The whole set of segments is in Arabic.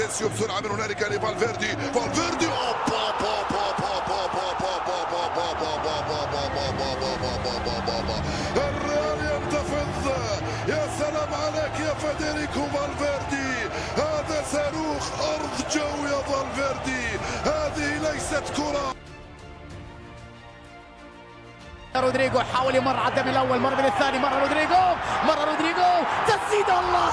اسينسيو بسرعه من هنالك لفالفيردي. فالفيردي الريال ينتفض. يا سلام عليك يا فيدريكو فالفيردي، هذا صاروخ ارض جو يا فالفيردي، هذه ليست كره. رودريجو حاول يمر على الدم الاول، مر من الثاني، مر رودريجو تسديد. الله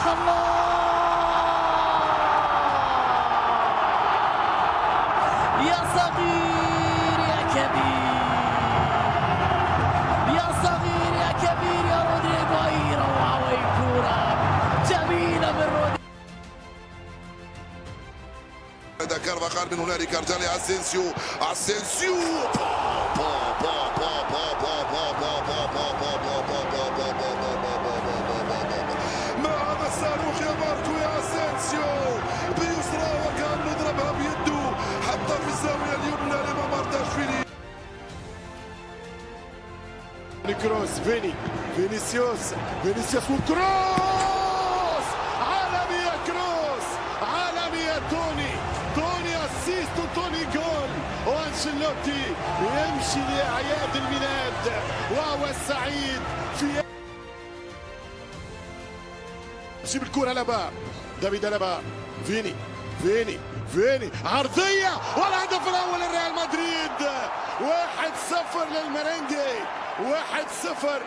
يا صغير يا كبير، يا صغير يا كبير يا رودريجو. اي روعه واي كوره جميله من رودريجو. هذا كارفاخال من هنالك ارجع اسينسيو. ما هذا الصاروخ يا ماركو يا اسينسيو بيسرى وكان مضربها بيده حتى في الزاويه اليمنى لمامارداشفيلي. كروس فينيسيوس والكروس عالمية، كروس عالمية. توني اسيست وتوني جول، وانشيلوتي يمشي لأعياد الميلاد وهو السعيد في جيب الكرة لبا دافيد ألابا. فيني عرضية والهدف الأول لريال مدريد. 1-0 للمرنجي، 1-0،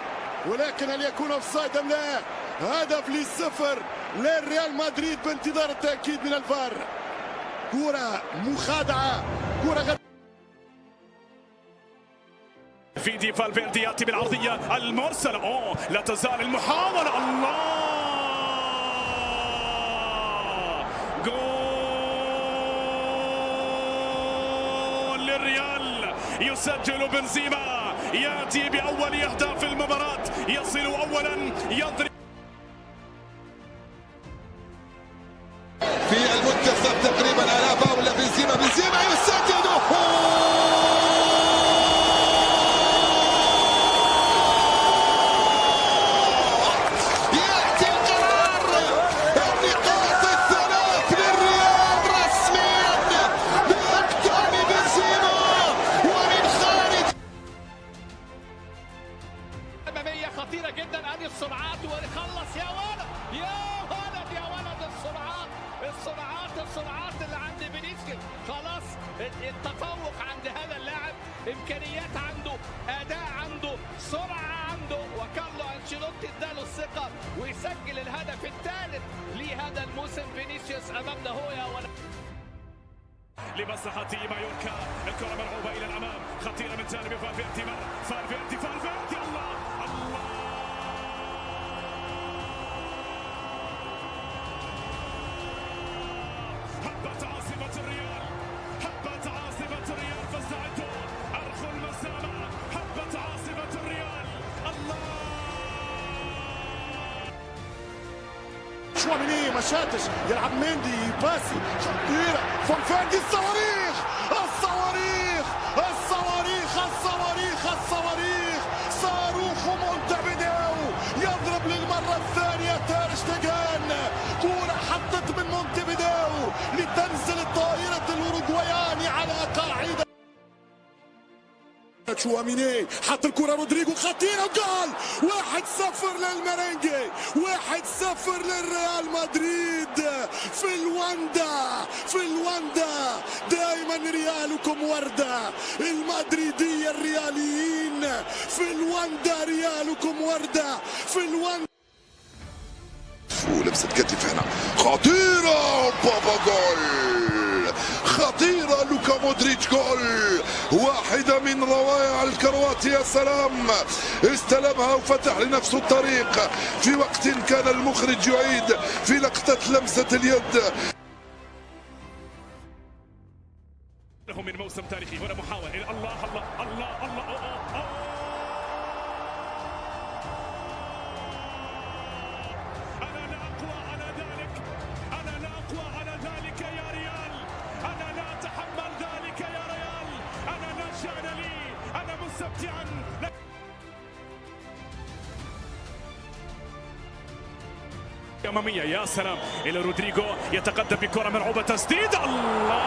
ولكن هل يكون اوفسايد ام لا؟ هدف للصفر للريال مدريد بانتظار التأكيد من الفار. كرة مخادعة، كرة فيدي فالفيردي ياتي بالعرضية المرسلة. لا تزال المحاولة. الله، جول للريال. يسجل بنزيما، ياتي بأول أهداف المباراة، يصل أولا، يضرب في المنتصف تقريبا على باولا. بنزيما يسجل. يأتي القرار، النقاط الثلاث للريال رسميا بأقدام بنزيما ومن خارج. أمامية خطيرة جدا. أدي السرعات ويخلص. يا ولد السرعات اللي عند فينيسيوس. خلاص التفوق عند هذا اللاعب، امكانيات عنده، اداء عنده، سرعه عنده، وكارلو انشيلوتي اداله الثقه ويسجل الهدف الثالث لهذا الموسم. فينيسيوس امامنا هو يا ولد. لمصلحة مايوركا، الكرة ملعوبة إلى الأمام، خطيرة من جانب فالفيردي. الله هبت عاصفة الريال فاستعدوا، أرخوا المسامة. هبت عاصفة الريال. الله، شواميني ما شاتش، يلعب مندي باسي خطيرة. فالفيردي الصواريخ صاروخ مونتفيديو يضرب للمرة الثانية. تير شتيجن، كورة حطت من مونتفيديو لتنزل الطائرة الأوروغواياني على قاعدة. شواميني حط الكرة رودريجو خطيرة وجول. 1-0 للمرنجي، 1-0 للريال مدريد في الواندا. دائما ريالكم وردة، المدريدية الرياليين في الواندا، ريالكم وردة في الواندا. ولبست كتف هنا خطيرة. بابا جول خطيرة. لوكا مودريتش جول، واحدة من روائع الكروات. يا سلام، استلمها وفتح لنفسه الطريق في وقت كان المخرج يعيد في لقطة لمسة اليد. من موسم تاريخي. هنا محاولة. الله أنا لا أقوى على ذلك يا ريال. أنا لا أتحمل ذلك يا ريال. أنا لا شأن لي، أنا مستمتعا. أمامية. يا سلام إلى رودريجو، يتقدم بكرة ملعوبة، تسديد، الله،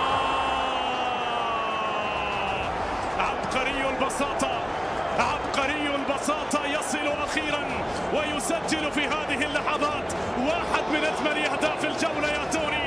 عبقري البساطة، عبقري البساطة، يصل أخيرا ويسجل في هذه اللحظات واحد من أجمل أهداف الجولة يا توني.